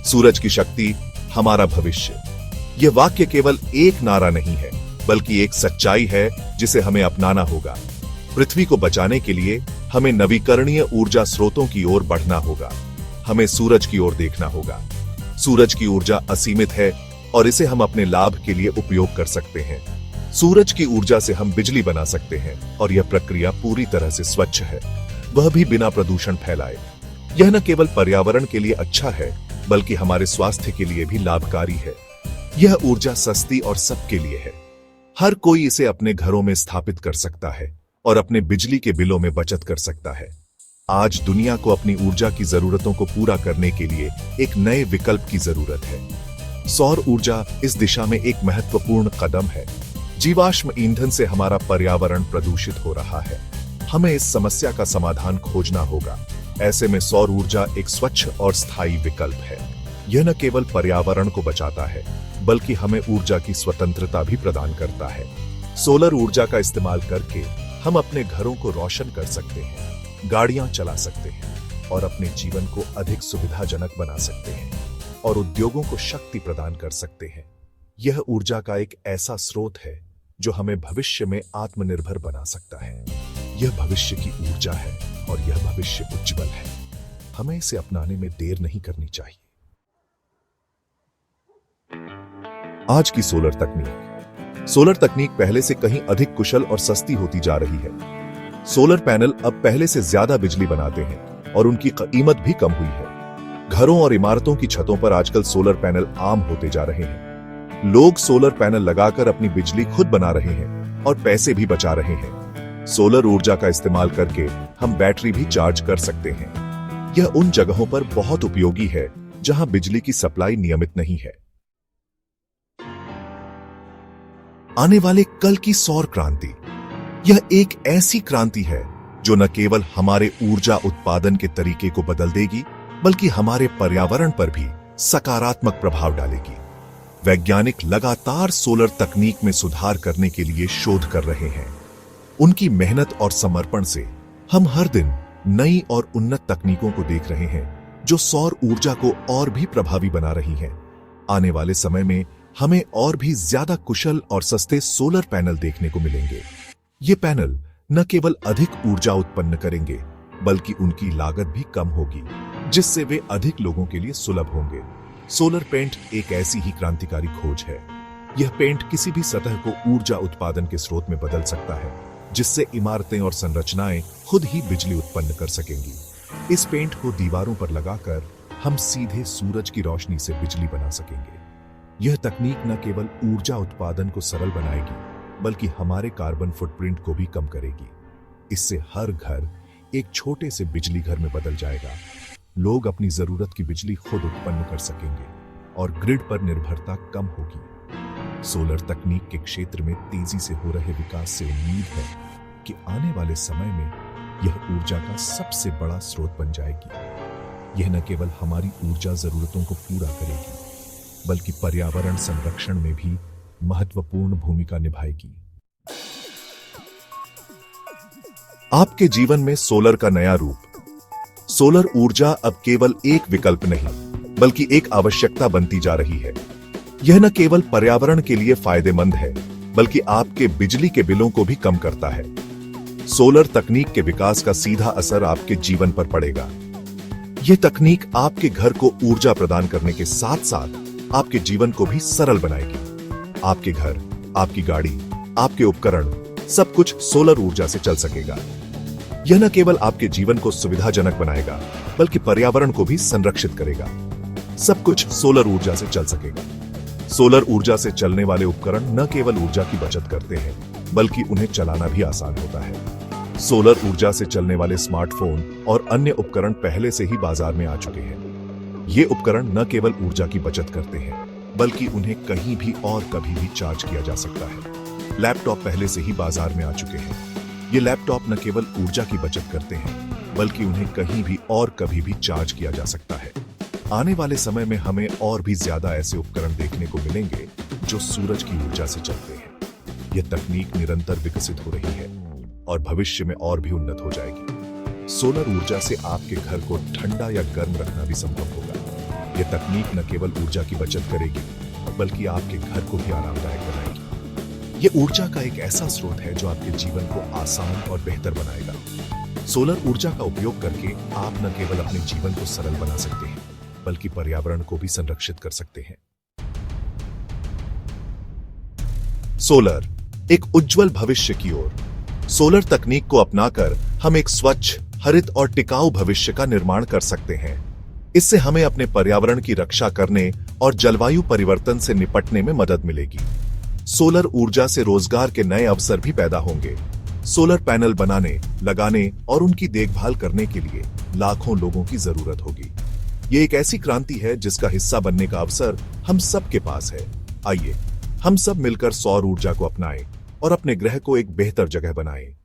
सूरज की शक्ति हमारा भविष्य। यह वाक्य केवल एक नारा नहीं है, बल्कि एक सच्चाई है जिसे हमें अपनाना होगा। पृथ्वी को बचाने के लिए हमें नवीकरणीय ऊर्जा स्रोतों की ओर बढ़ना होगा। हमें सूरज की ओर देखना होगा। सूरज की ऊर्जा असीमित है और इसे हम अपने लाभ के लिए उपयोग कर सकते हैं। सूरज की ऊर्जा से हम बिजली बना सकते हैं और यह प्रक्रिया पूरी तरह से स्वच्छ है, वह भी बिना प्रदूषण फैलाए। यह न केवल पर्यावरण के लिए अच्छा है, बल्कि हमारे स्वास्थ्य के लिए भी लाभकारी है। यह ऊर्जा सस्ती और सबके लिए है। हर कोई इसे अपने घरों में स्थापित कर सकता है और अपने बिजली के बिलों में बचत कर सकता है। आज दुनिया को अपनी ऊर्जा की जरूरतों को पूरा करने के लिए एक नए विकल्प की जरूरत है। सौर ऊर्जा इस दिशा में एक महत्वपूर्ण कदम है। जीवाश्म ईंधन से हमारा पर्यावरण प्रदूषित हो रहा है। हमें इस समस्या का समाधान खोजना होगा। ऐसे में सौर ऊर्जा एक स्वच्छ और स्थायी विकल्प है। यह न केवल पर्यावरण को बचाता है, बल्कि हमें ऊर्जा की स्वतंत्रता भी प्रदान करता है। सोलर ऊर्जा का इस्तेमाल करके हम अपने घरों को रोशन कर सकते हैं, गाड़ियां चला सकते हैं और अपने जीवन को अधिक सुविधाजनक बना सकते हैं और उद्योगों को शक्ति प्रदान कर सकते हैं। यह ऊर्जा का एक ऐसा स्रोत है जो हमें भविष्य में आत्मनिर्भर बना सकता है। यह भविष्य की ऊर्जा है और यह भविष्य उज्जवल है। हमें इसे अपनाने में देर नहीं करनी चाहिए। आज की सोलर तकनीक पहले से कहीं अधिक कुशल और सस्ती होती जा रही है। सोलर पैनल अब पहले से ज्यादा बिजली बनाते हैं और उनकी कीमत भी कम हुई है। घरों और इमारतों की छतों पर आजकल सोलर पैनल आम होते जा रहे हैं। लोग सोलर पैनल लगाकर अपनी बिजली खुद बना रहे हैं और पैसे भी बचा रहे हैं। सोलर ऊर्जा का इस्तेमाल करके हम बैटरी भी चार्ज कर सकते हैं। यह उन जगहों पर बहुत उपयोगी है जहां बिजली की सप्लाई नियमित नहीं है। आने वाले कल की सौर क्रांति, यह एक ऐसी क्रांति है जो न केवल हमारे ऊर्जा उत्पादन के तरीके को बदल देगी, बल्कि हमारे पर्यावरण पर भी सकारात्मक प्रभाव डालेगी। वैज्ञानिक लगातार सोलर तकनीक में सुधार करने के लिए शोध कर रहे हैं। उनकी मेहनत और समर्पण से हम हर दिन नई और उन्नत तकनीकों को देख रहे हैं जो सौर ऊर्जा को और भी प्रभावी बना रही हैं। आने वाले समय में हमें और भी ज्यादा कुशल और सस्ते सोलर पैनल देखने को मिलेंगे। ये पैनल न केवल अधिक ऊर्जा उत्पन्न करेंगे, बल्कि उनकी लागत भी कम होगी, जिससे वे अधिक लोगों के लिए सुलभ होंगे। सोलर पेंट एक ऐसी ही क्रांतिकारी खोज है। यह पेंट किसी भी सतह को ऊर्जा उत्पादन के स्रोत में बदल सकता है, जिससे इमारतें और संरचनाएं खुद ही बिजली उत्पन्न कर सकेंगी। इस पेंट को दीवारों पर लगाकर हम सीधे सूरज की रोशनी से बिजली बना सकेंगे। यह तकनीक न केवल ऊर्जा उत्पादन को सरल बनाएगी, बल्कि हमारे कार्बन फुटप्रिंट को भी कम करेगी। इससे हर घर एक छोटे से बिजली घर में बदल जाएगा। लोग अपनी जरूरत की बिजली खुद उत्पन्न कर सकेंगे और ग्रिड पर निर्भरता कम होगी। सोलर तकनीक के क्षेत्र में तेजी से हो रहे विकास से उम्मीद है कि आने वाले समय में यह ऊर्जा का सबसे बड़ा स्रोत बन जाएगी। यह न केवल हमारी ऊर्जा जरूरतों को पूरा करेगी, बल्कि पर्यावरण संरक्षण में भी महत्वपूर्ण भूमिका निभाएगी। आपके जीवन में सोलर का नया रूप। सोलर ऊर्जा अब केवल एक विकल्प नहीं, बल्कि एक आवश्यकता बनती जा रही है। यह न केवल पर्यावरण के लिए फायदेमंद है, बल्कि आपके बिजली के बिलों को भी कम करता है। सोलर तकनीक के विकास का सीधा असर आपके जीवन पर पड़ेगा। यह तकनीक आपके घर को ऊर्जा प्रदान करने के साथ साथ आपके जीवन को भी सरल बनाएगी। आपके घर, आपकी गाड़ी, आपके उपकरण, सब कुछ सोलर ऊर्जा से चल सकेगा। यह न केवल आपके जीवन को सुविधाजनक बनाएगा, बल्कि पर्यावरण को भी संरक्षित करेगा। सब कुछ सोलर ऊर्जा से चल सकेगा। सोलर ऊर्जा से चलने वाले उपकरण न केवल ऊर्जा की बचत करते हैं, बल्कि उन्हें चलाना भी आसान होता है। सोलर ऊर्जा से चलने वाले स्मार्टफोन और अन्य उपकरण पहले से ही बाजार में आ चुके हैं। ये उपकरण न केवल ऊर्जा की बचत करते हैं, बल्कि उन्हें कहीं भी और कभी भी चार्ज किया जा सकता है। लैपटॉप पहले से ही बाजार में आ चुके हैं। ये लैपटॉप न केवल ऊर्जा की बचत करते हैं, बल्कि उन्हें कहीं भी और कभी भी चार्ज किया जा सकता है। आने वाले समय में हमें और भी ज्यादा ऐसे उपकरण देखने को मिलेंगे जो सूरज की ऊर्जा से चलते हैं। यह तकनीक निरंतर विकसित हो रही है और भविष्य में और भी उन्नत हो जाएगी। सोलर ऊर्जा से आपके घर को ठंडा या गर्म रखना भी संभव होगा। ये तकनीक न केवल ऊर्जा की बचत करेगी बल्कि आपके घर को भी आरामदायक बनाएगी। ये ऊर्जा का एक ऐसा स्रोत है जो आपके जीवन को आसान और बेहतर बनाएगा। सोलर ऊर्जा का उपयोग करके आप न केवल अपने जीवन को सरल बना सकते हैं बल्कि पर्यावरण को भी संरक्षित कर सकते हैं। सोलर, एक उज्जवल भविष्य की ओर। सोलर तकनीक को अपनाकर हम एक स्वच्छ, हरित और टिकाऊ भविष्य का निर्माण कर सकते हैं। इससे हमें अपने पर्यावरण की रक्षा करने और जलवायु परिवर्तन से निपटने में मदद मिलेगी। सोलर ऊर्जा से रोजगार के नए अवसर भी पैदा होंगे। सोलर पैनल बनाने, लगाने और उनकी देखभाल करने के लिए लाखों लोगों की जरूरत होगी। ये एक ऐसी क्रांति है जिसका हिस्सा बनने का अवसर हम सबके पास है। आइए हम सब मिलकर सौर ऊर्जा को अपनाएं और अपने ग्रह को एक बेहतर जगह बनाएं।